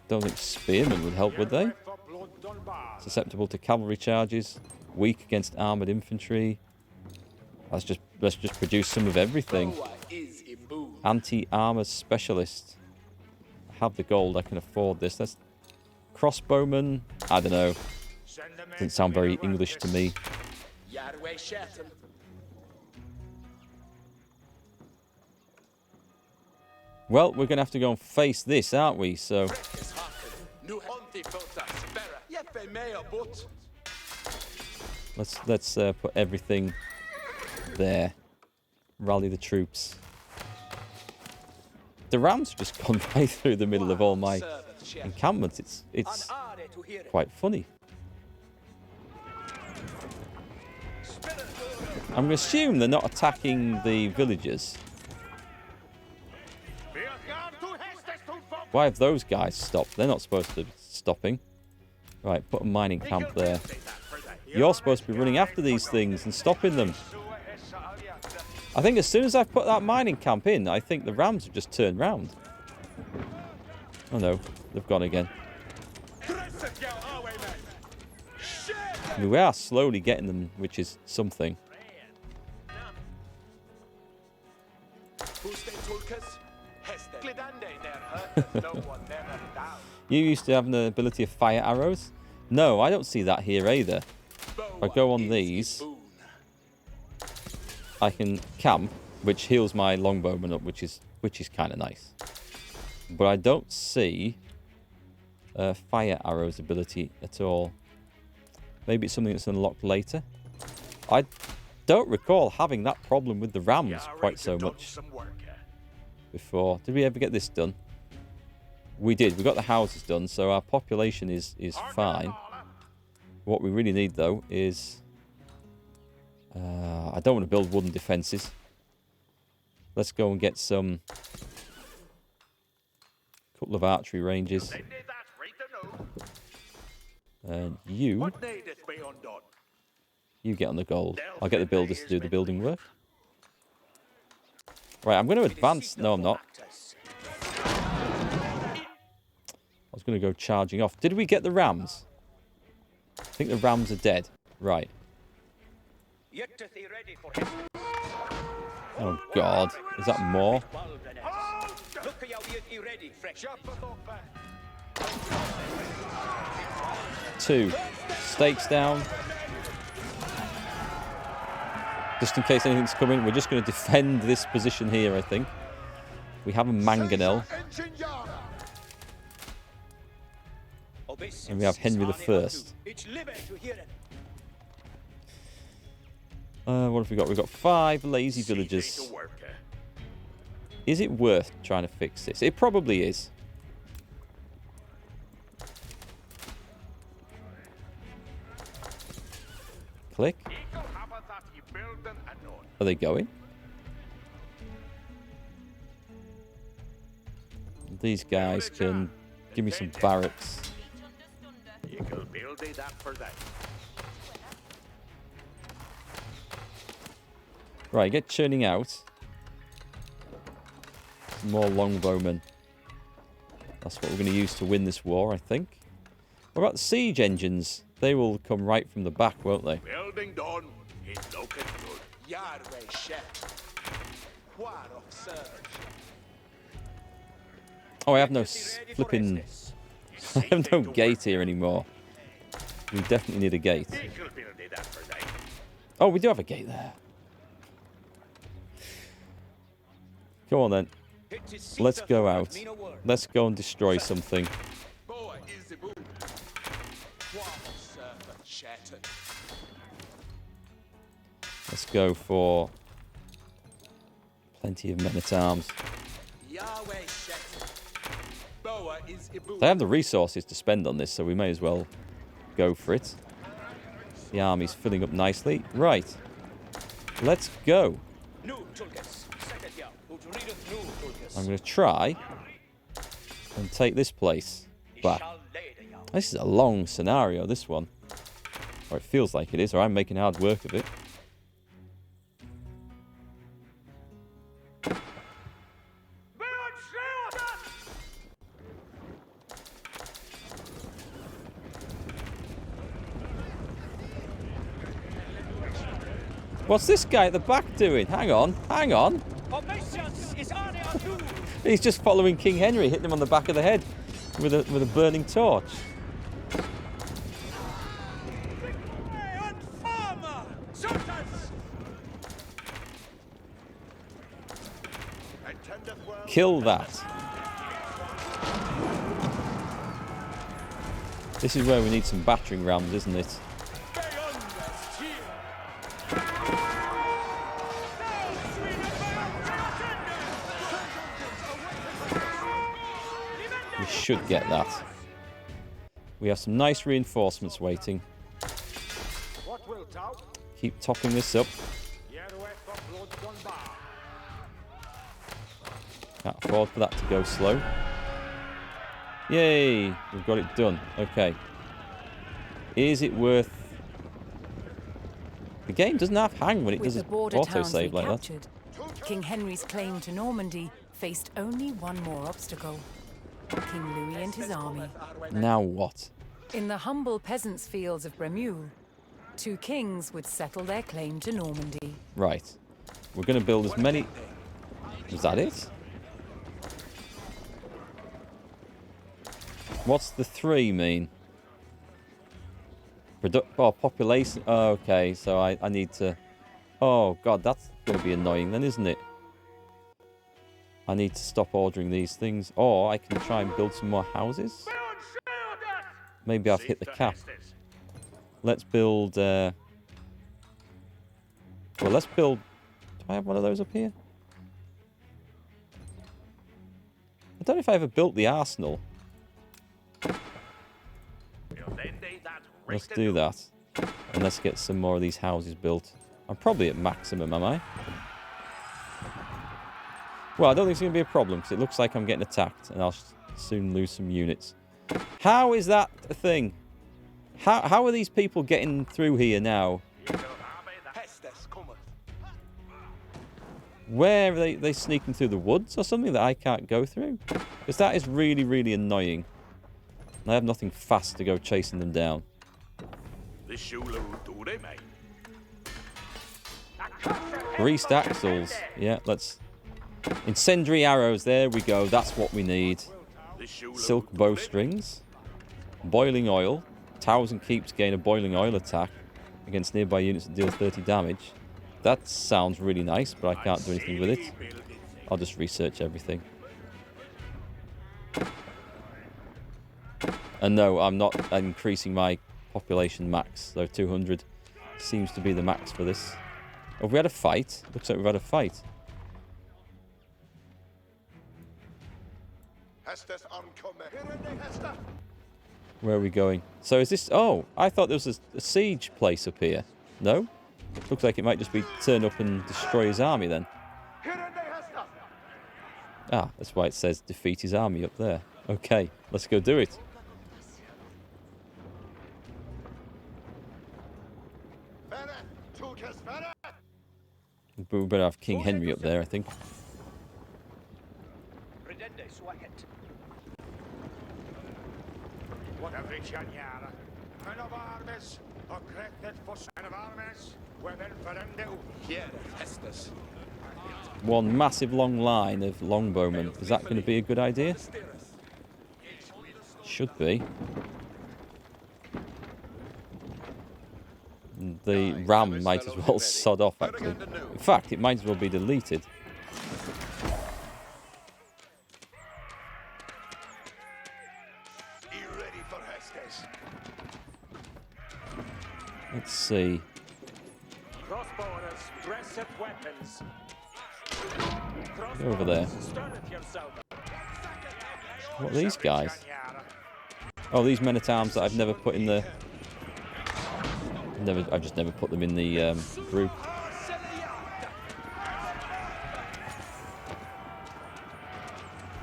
Don't think spearmen would help, would they? Susceptible to cavalry charges. Weak against armoured infantry. Let's just produce some of everything. Anti-armour specialist. I have the gold, I can afford this. That's crossbowman. I don't know. Doesn't sound very English to me. Well, we're going to have to go and face this, aren't we? So let's put everything there. Rally the troops. The rams have just gone right through the middle of all my encampments. It's quite funny. I'm going to assume they're not attacking the villagers. Why have those guys stopped? They're not supposed to be stopping. Right, put a mining camp there. You're supposed to be running after these things and stopping them. I think as soon as I've put that mining camp in, I think the rams have just turned round. Oh no, they've gone again. I mean, we are slowly getting them, which is something. You used to have the ability of fire arrows? No, I don't see that here either. If I go on these, I can camp, which heals my longbowman up, which is kind of nice. But I don't see fire arrows ability at all. Maybe it's something that's unlocked later. I don't recall having that problem with the rams quite so much before. Did we ever get this done? We did. We got the houses done, so our population is fine. What we really need, though, is... I don't want to build wooden defences. Let's go and get some... couple of archery ranges. And you get on the gold. I'll get the builders to do the building work. Right, I'm going to advance. No, I'm not. I was going to go charging off. Did we get the rams? I think the rams are dead. Right. Oh, God. Is that more? 2. Stakes down. Just in case anything's coming, we're just going to defend this position here, I think. We have a mangonel. And we have Henry I. What have we got? We've got 5 lazy villagers. Is it worth trying to fix this? It probably is. Click. Are they going? These guys can give me some barracks. Right, get churning out. Some more longbowmen. That's what we're going to use to win this war, I think. What about the siege engines? They will come right from the back, won't they? Building done. It's looking good. Oh, I have no flipping... I have no gate here anymore. We definitely need a gate. Oh, we do have a gate there. Go on then. Let's go out. Let's go and destroy something. Let's go for plenty of men-at-arms. They have the resources to spend on this, so we may as well go for it. The army's filling up nicely. Right. Let's go. I'm going to try and take this place back. This is a long scenario, this one. Or it feels like it is, or I'm making hard work of it. What's this guy at the back doing? Hang on, hang on. He's just following King Henry, hitting him on the back of the head with a burning torch. Kill that. This is where we need some battering rams, isn't it? We should get that. We have some nice reinforcements waiting. Keep topping this up. Can't afford for that to go slow. Yay! We've got it done. Okay. Is it worth... The game doesn't have hang when it does its autosave like that. King Henry's claim to Normandy faced only one more obstacle. King Louis and his army. Now what? In the humble peasants' fields of Bremule, two kings would settle their claim to Normandy. Right. We're going to build as many... Is that it? What's the 3 mean? Population... Oh, okay, so I need to... Oh, God, that's going to be annoying then, isn't it? I need to stop ordering these things. Or I can try and build some more houses. Maybe I've hit the cap. Let's build... Well, let's build... Do I have one of those up here? I don't know if I ever built the arsenal. Let's do that. And let's get some more of these houses built. I'm probably at maximum, am I? Well, I don't think it's going to be a problem, because it looks like I'm getting attacked, and I'll soon lose some units. How is that a thing? How are these people getting through here now? Where are they sneaking through the woods or something that I can't go through? Because that is really, really annoying. And I have nothing fast to go chasing them down. Greased axles. Yeah, let's... Incendiary arrows, there we go. That's what we need. Silk bowstrings. Boiling oil. Towers and keeps gain a boiling oil attack against nearby units that deal 30 damage. That sounds really nice, but I can't do anything with it. I'll just research everything. And no, I'm not increasing my population max, though 200 seems to be the max for this. Have we had a fight? Looks like we've had a fight. Where are we going? So is this... Oh, I thought there was a siege place up here. No? Looks like it might just be turn up and destroy his army then. Ah, that's why it says defeat his army up there. Okay, let's go do it. But we better have King Henry up there, I think. One massive long line of longbowmen. Is that going to be a good idea? Should be. The ram might as well sod off, actually. In fact, it might as well be deleted. Let's see. Go over there. What are these guys? Oh, these men-at-arms that I've never put in the... I've just never put them in the group.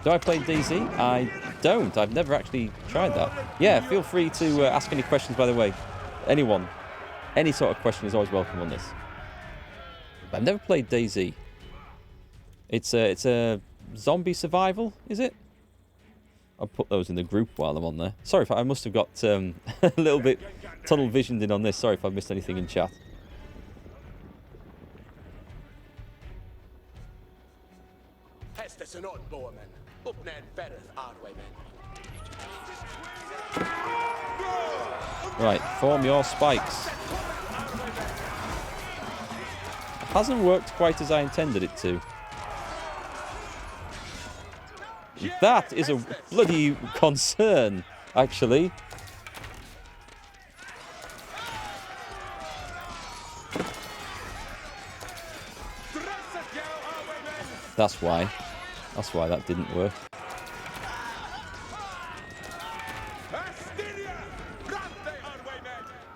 Do I play DZ? I don't. I've never actually tried that. Yeah, feel free to ask any questions, by the way. Anyone. Any sort of question is always welcome on this. I've never played DayZ. It's a zombie survival, is it? I'll put those in the group while I'm on there. Sorry if I must have got a little bit tunnel visioned in on this. Sorry if I missed anything in chat. Right, form your spikes. Hasn't worked quite as I intended it to. That is a bloody concern, actually. That's why. That's why that didn't work.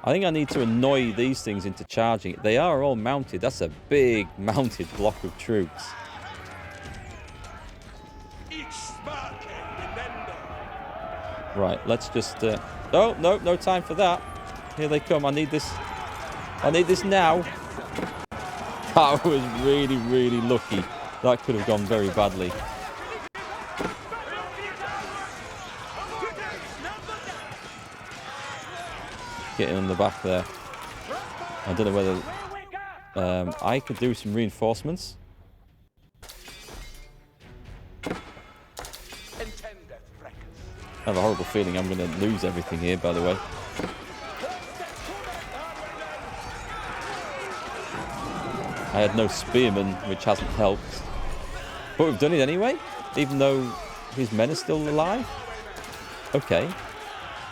I think I need to annoy these things into charging. They are all mounted. That's a big mounted block of troops. Right, let's just... Oh, no, no time for that. Here they come. I need this. I need this now. That was really, really lucky. That could have gone very badly. Getting on the back there. I don't know whether I could do some reinforcements. I have a horrible feeling I'm going to lose everything here, by the way. I had no spearmen, which hasn't helped. But we've done it anyway, even though his men are still alive. Okay.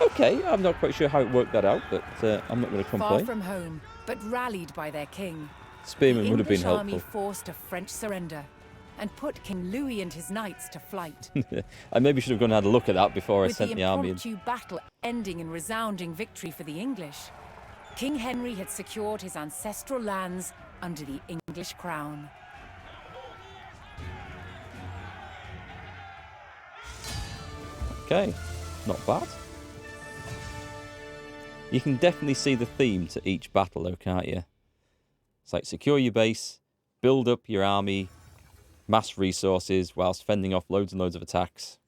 Okay, I'm not quite sure how it worked that out, but I'm not going to complain. Far from home, but rallied by their king. Spearmen would have been helpful. The English army forced a French surrender and put King Louis and his knights to flight. I maybe should have gone and had a look at that before I With sent the army in. With the impromptu battle ending in resounding victory for the English, King Henry had secured his ancestral lands under the English crown. Okay, not bad. You can definitely see the theme to each battle though, can't you? It's like secure your base, build up your army, mass resources whilst fending off loads and loads of attacks.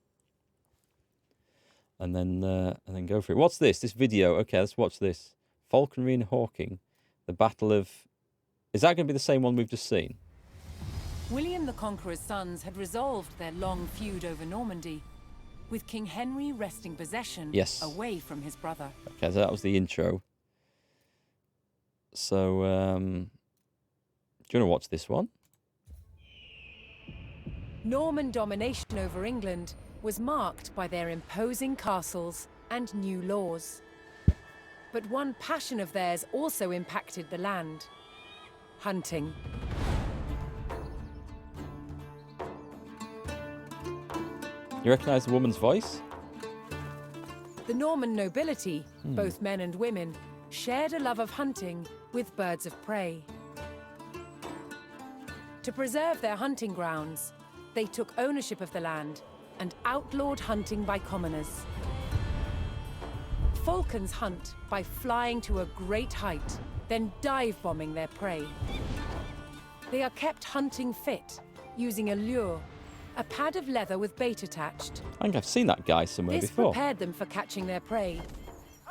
And then go for it. What's this? This video. Okay, let's watch this. Falconry and Hawking. The Battle of... Is that going to be the same one we've just seen? William the Conqueror's sons had resolved their long feud over Normandy, with King Henry wresting possession away from his brother. Okay, so that was the intro. So, do you want to watch this one? Norman domination over England was marked by their imposing castles and new laws. But one passion of theirs also impacted the land: hunting. You recognise the woman's voice? The Norman nobility, both men and women, shared a love of hunting with birds of prey. To preserve their hunting grounds, they took ownership of the land and outlawed hunting by commoners. Falcons hunt by flying to a great height, then dive-bombing their prey. They are kept hunting fit, using a lure, a pad of leather with bait attached. I think I've seen that guy somewhere This before. prepared them for catching their prey,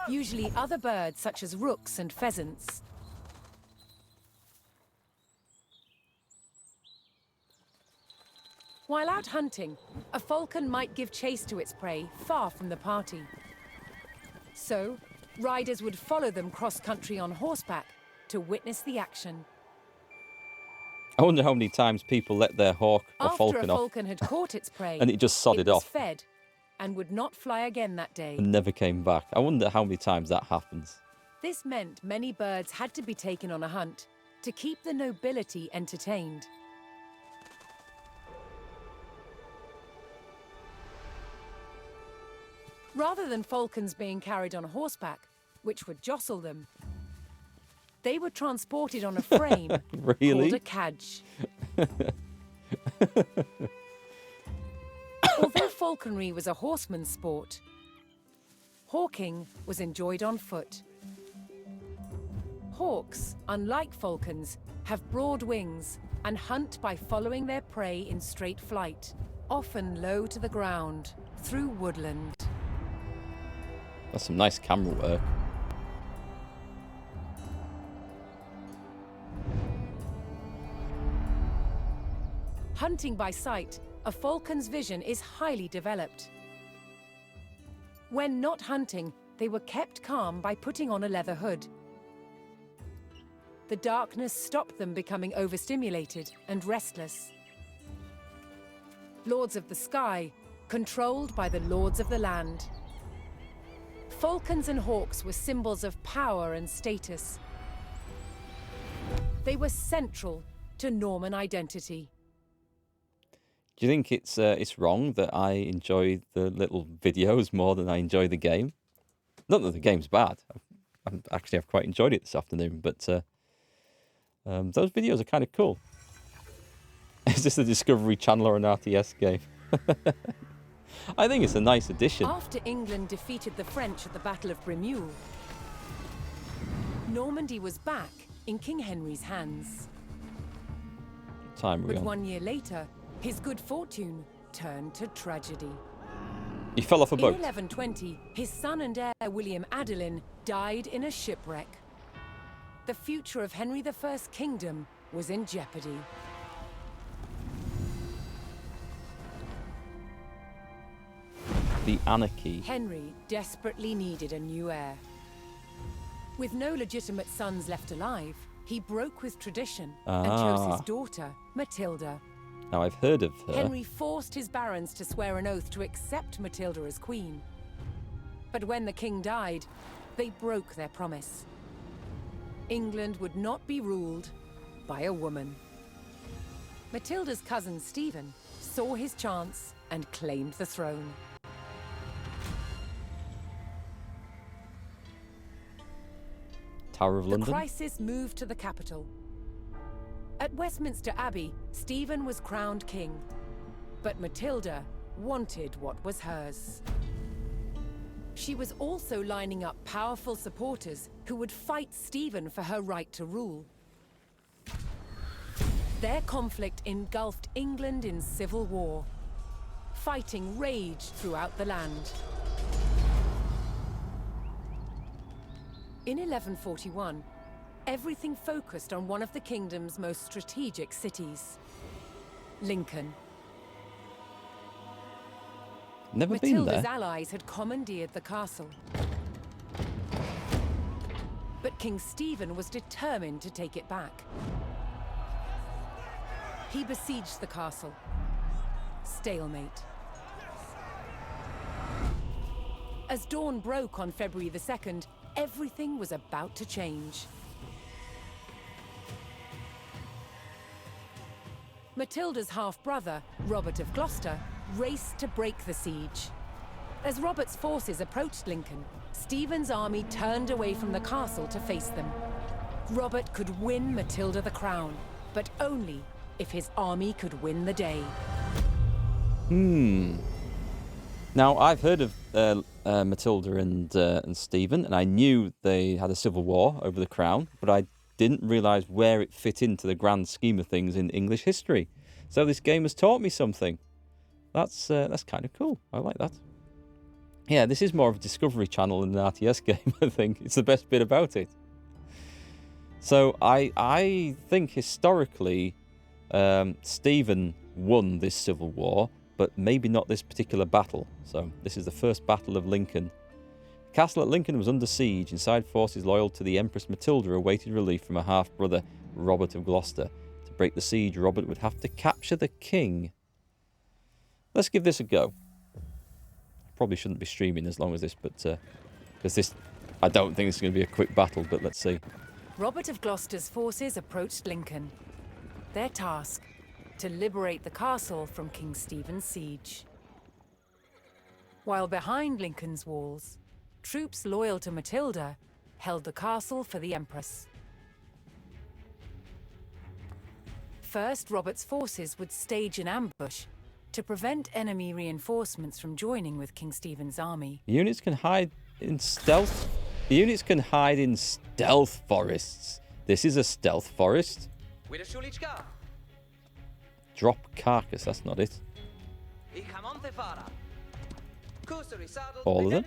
usually other birds such as rooks and pheasants. While out hunting, a falcon might give chase to its prey far from the party. So, riders would follow them cross-country on horseback to witness the action. I wonder how many times people let their hawk or falcon After a off falcon had caught its prey, and it just sodded it was off fed and would not fly again that day. and never came back. I wonder how many times that happens. This meant many birds had to be taken on a hunt to keep the nobility entertained. Rather than falcons being carried on horseback, which would jostle them, they were transported on a frame Really? called a cadge. Although falconry was a horseman's sport, hawking was enjoyed on foot. Hawks, unlike falcons, have broad wings and hunt by following their prey in straight flight, often low to the ground, through woodland. That's some nice camera work. Hunting by sight a falcon's vision is highly developed. When not hunting, they were kept calm by putting on a leather hood. The darkness stopped them becoming overstimulated and restless. Lords of the sky, controlled by the lords of the land. Falcons and hawks were symbols of power and status. They were central to Norman identity. Do you think it's wrong that I enjoy the little videos more than I enjoy the game? Not that the game's bad. I've quite enjoyed it this afternoon, but those videos are kind of cool. Is this a Discovery Channel or an RTS game? I think it's a nice addition. After England defeated the French at the Battle of Bremule, Normandy was back in King Henry's hands. Time But on. 1 year later, his good fortune turned to tragedy. He fell off a boat. In 1120, his son and heir William Adelin died in a shipwreck. The future of Henry I's kingdom was in jeopardy. The anarchy. Henry desperately needed a new heir. With no legitimate sons left alive, he broke with tradition and chose his daughter, Matilda. Now, I've heard of her. Henry forced his barons to swear an oath to accept Matilda as queen. But when the king died, they broke their promise. England would not be ruled by a woman. Matilda's cousin Stephen saw his chance and claimed the throne. Tower of The London. crisis moved to the capital. At Westminster Abbey, Stephen was crowned king, but Matilda wanted what was hers. She was also lining up powerful supporters who would fight Stephen for her right to rule. Their conflict engulfed England in civil war. Fighting raged throughout the land. In 1141, everything focused on one of the kingdom's most strategic cities, Lincoln. Never been Matilda's there. allies had commandeered the castle. But King Stephen was determined to take it back. He besieged the castle. Stalemate. As dawn broke on February the 2nd, everything was about to change. Matilda's half-brother, Robert of Gloucester, raced to break the siege. As Robert's forces approached Lincoln, Stephen's army turned away from the castle to face them. Robert could win Matilda the crown, but only if his army could win the day. Now, I've heard of Matilda and Stephen, and I knew they had a civil war over the crown, but I didn't realise where it fit into the grand scheme of things in English history. So this game has taught me something. That's kind of cool. I like that. Yeah, this is more of a Discovery Channel than an RTS game, I think. It's the best bit about it. So I think historically, Stephen won this civil war, but maybe not this particular battle. So this is the first battle of Lincoln. The castle at Lincoln was under siege. Inside forces loyal to the Empress Matilda awaited relief from her half-brother, Robert of Gloucester. To break the siege, Robert would have to capture the king. Let's give this a go. Probably shouldn't be streaming as long as this, but because this, I don't think it's going to be a quick battle, but let's see. Robert of Gloucester's forces approached Lincoln. Their task, to liberate the castle from King Stephen's siege. While behind Lincoln's walls, troops loyal to Matilda held the castle for the Empress. First, Robert's forces would stage an ambush to prevent enemy reinforcements from joining with King Stephen's army. Units can hide in stealth. Units can hide in stealth forests. This is a stealth forest. Drop carcass, that's not it. All of them?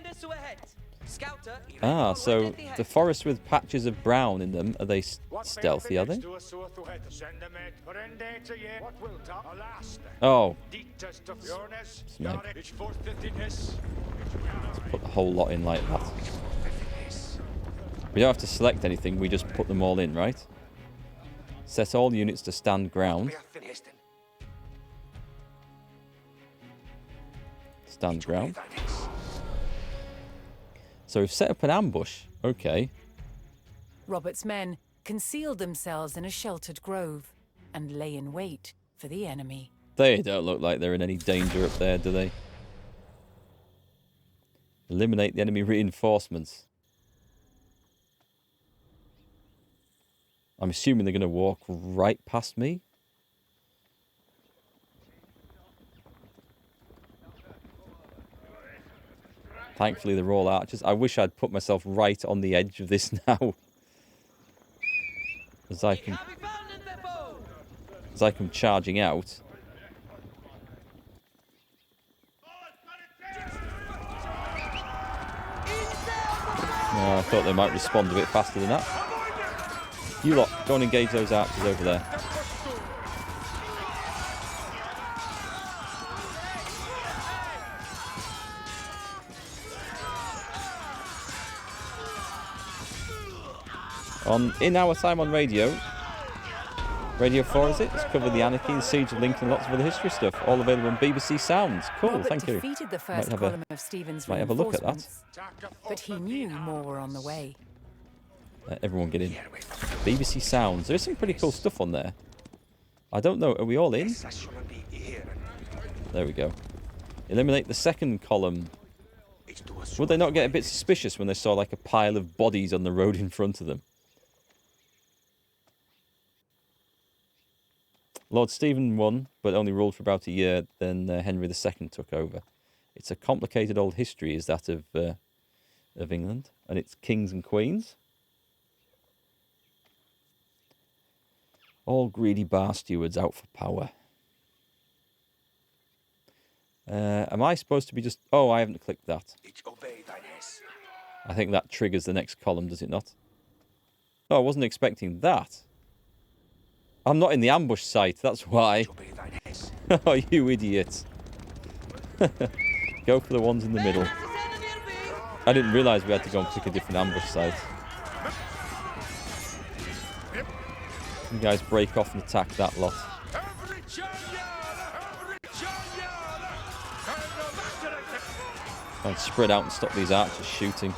Ah, so the forests with patches of brown in them, are they stealthy, are they? Oh. Snake. Put the whole lot in like that. We don't have to select anything, we just put them all in, right? Set all units to stand ground. Stand ground. So we've set up an ambush. Okay. Robert's men concealed themselves in a sheltered grove and lay in wait for the enemy. They don't look like they're in any danger up there, do they? Eliminate the enemy reinforcements. I'm assuming they're going to walk right past me. Thankfully, they're all archers. I wish I'd put myself right on the edge of this now. As I come charging out. I thought they might respond a bit faster than that. You lot, go and engage those archers over there. In our time on Radio 4 is it? It's covered the Anarchy, the Siege of Lincoln, lots of other history stuff. All available on BBC Sounds. Cool, Robert thank you. Defeated the first column of Stephen's might have a look at that. But he knew more were on the way. Everyone get in. BBC Sounds. There's some pretty cool stuff on there. I don't know. Are we all in? There we go. Eliminate the second column. Would they not get a bit suspicious when they saw like a pile of bodies on the road in front of them? Lord Stephen won, but only ruled for about a year. Then Henry II took over. It's a complicated old history, is that of England, and it's kings and queens. All greedy bar stewards out for power. Am I supposed to be just... Oh, I haven't clicked that. I think that triggers the next column, does it not? Oh, I wasn't expecting that. I'm not in the ambush site, that's why. Oh, you idiot. Go for the ones in the middle. I didn't realise we had to go and pick a different ambush site. You guys break off and attack that lot. Try and spread out and stop these archers shooting.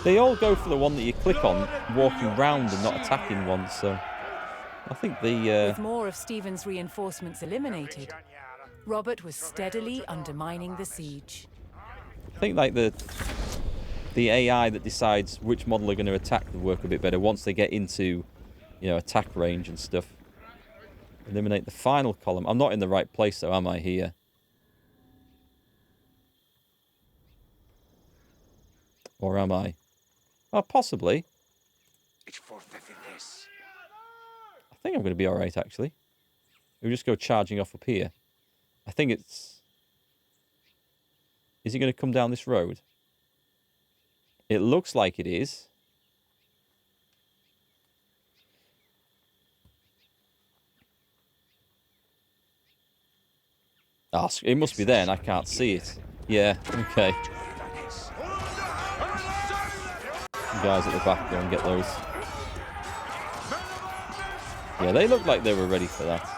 They all go for the one that you click on, walking round and not attacking one, so... I think With more of Stephen's reinforcements eliminated, Robert was steadily undermining the siege. I think like the AI that decides which model are going to attack will work a bit better once they get into, you know, attack range and stuff. Eliminate the final column. I'm not in the right place though, am I, here? Or am I? Oh, possibly. I think I'm going to be alright, actually. We'll just go charging off up here. I think it's... Is he going to come down this road? It looks like it is. Ah, it must be there and I can't see it. Yeah, okay. You guys at the back, go and get those. Yeah, they look like they were ready for that.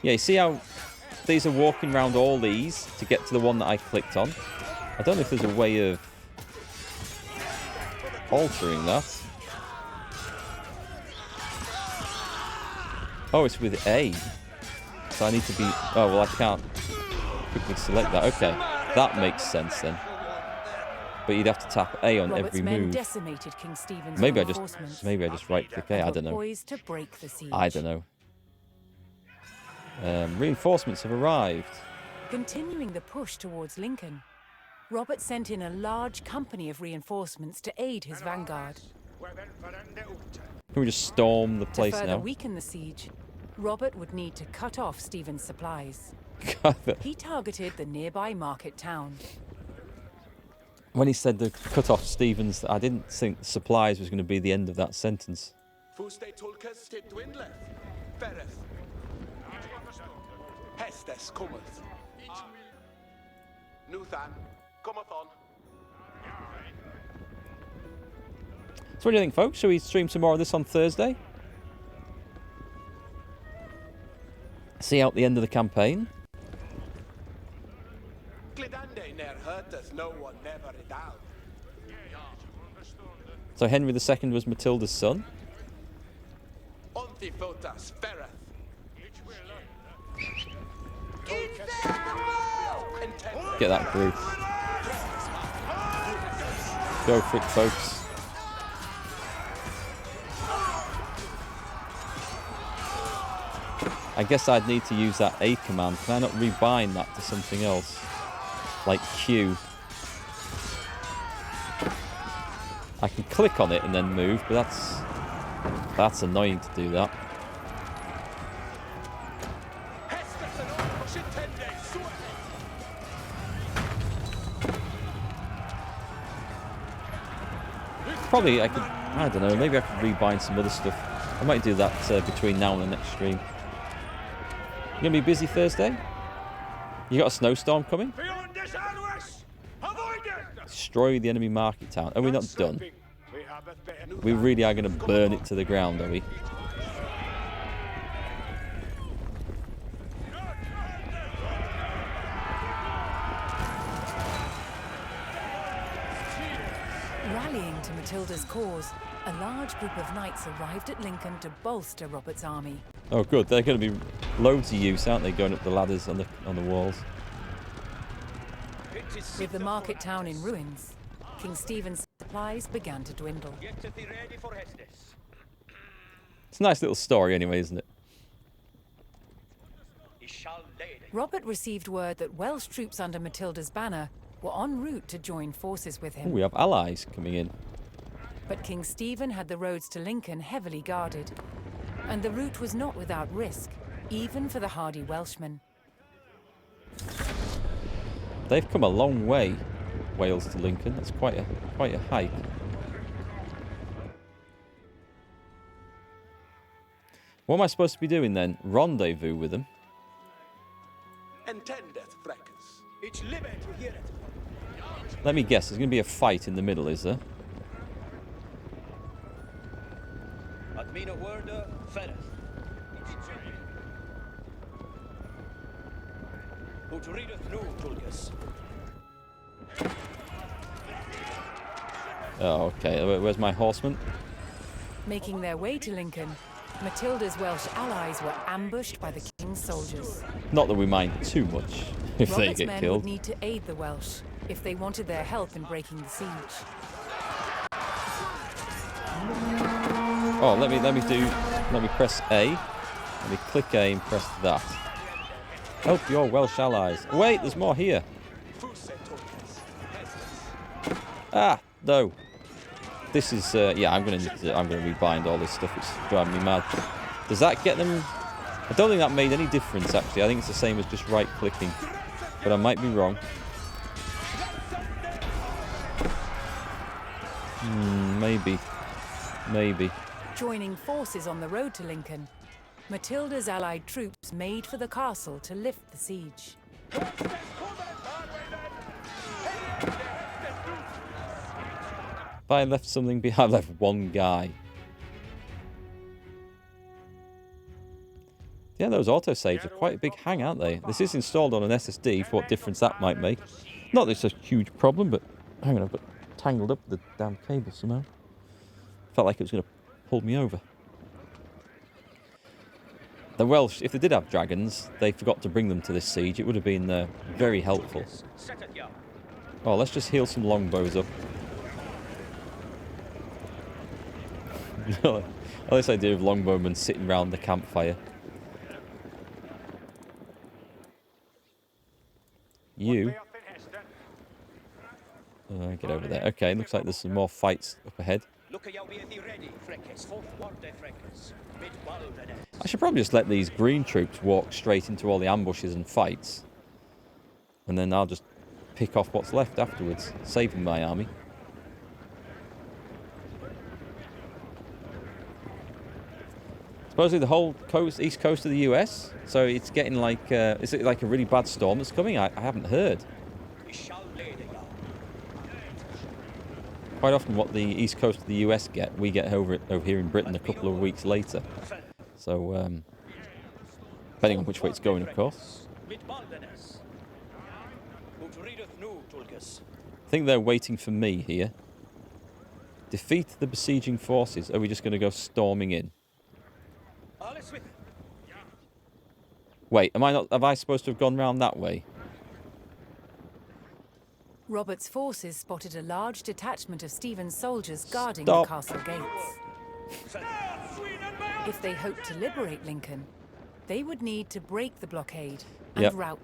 Yeah, you see how these are walking around all these to get to the one that I clicked on? I don't know if there's a way of altering that. Oh, it's with A. So I need to be... Oh, well, I can't quickly select that. Okay, that makes sense then. But you'd have to tap A on every move. Decimated King Stephen's maybe I just right-click A. I don't know. To break the siege. I don't know. Reinforcements have arrived. Continuing the push towards Lincoln, Robert sent in a large company of reinforcements to aid his vanguard. Can we just storm the To place further now? weaken the siege, Robert would need to cut off Stephen's supplies. He targeted the nearby market town. When he said to cut off Stevens, I didn't think supplies was going to be the end of that sentence. Fuste tulkes til dwindleth. Fereth. Hestes cometh. Nuthan cometh on. So what do you think, folks? Shall we stream some more of this on Thursday? See out the end of the campaign. Glidande ner hurteth no one never redown. So Henry II was Matilda's son. Ontifotas fereth. Get that through. Go for it, folks. I guess I'd need to use that A command. Can I not rebind that to something else? Like Q. I can click on it and then move, but that's annoying to do that. Probably I could, I don't know, maybe I could rebind some other stuff. I might do that between now and the next stream. You gonna be busy Thursday? You got a snowstorm coming? Destroy the enemy market town. Are we not done? We really are going to burn it to the ground, are we? Rallying to Matilda's cause, a large group of knights arrived at Lincoln to bolster Robert's army. Oh, good. They're going to be loads of use, aren't they, going up the ladders on the walls? With the market town in ruins, King Stephen's supplies began to dwindle. It's a nice little story anyway, isn't it? Robert received word that Welsh troops under Matilda's banner were en route to join forces with Ooh, him. we have allies coming in. But King Stephen had the roads to Lincoln heavily guarded, and the route was not without risk, even for the hardy Welshmen. They've come a long way, Wales to Lincoln. That's quite a hike. What am I supposed to be doing then? Rendezvous with them? Entendeth freckles. Let me guess, there's going to be a fight in the middle, is there? Oh, okay. Where's my horseman? Making their way to Lincoln, Matilda's Welsh allies were ambushed by the king's soldiers. Not that we mind too much if they Robert's get men killed. would need to aid the Welsh if they wanted their help in breaking the siege. Oh, let me press A. Let me click A and press that. Help your Welsh allies. Wait, there's more here. Ah, no. This is yeah. I'm gonna rebind all this stuff. It's driving me mad. Does that get them? I don't think that made any difference actually. I think it's the same as just right clicking, but I might be wrong. Maybe. Joining forces on the road to Lincoln, Matilda's allied troops made for the castle to lift the siege. If I left something behind, I left one guy. Yeah, those autosaves are quite a big hang, aren't they? This is installed on an SSD, for what difference that might make. Not that it's a huge problem, but hang on, I've got tangled up the damn cable somehow. Felt like it was going to pull me over. The Welsh, if they did have dragons, they forgot to bring them to this siege. It would have been very helpful. Oh, let's just heal some longbows up. I like this idea of longbowmen sitting round the campfire. You. Get over there. Okay, looks like there's some more fights up ahead. I should probably just let these green troops walk straight into all the ambushes and fights. And then I'll just pick off what's left afterwards, saving my army. Supposedly the whole east coast of the US, so it's getting like, is it like a really bad storm that's coming? I haven't heard. Quite often what the east coast of the US get, we get over here in Britain a couple of weeks later. So, depending on which way it's going, of course. I think they're waiting for me here. Defeat the besieging forces. Are we just going to go storming in? Wait, am I supposed to have gone round that way? Robert's forces spotted a large detachment of Stephen's soldiers guarding Stop. the castle gates. If they hoped to liberate Lincoln, they would need to break the blockade and Yep. rout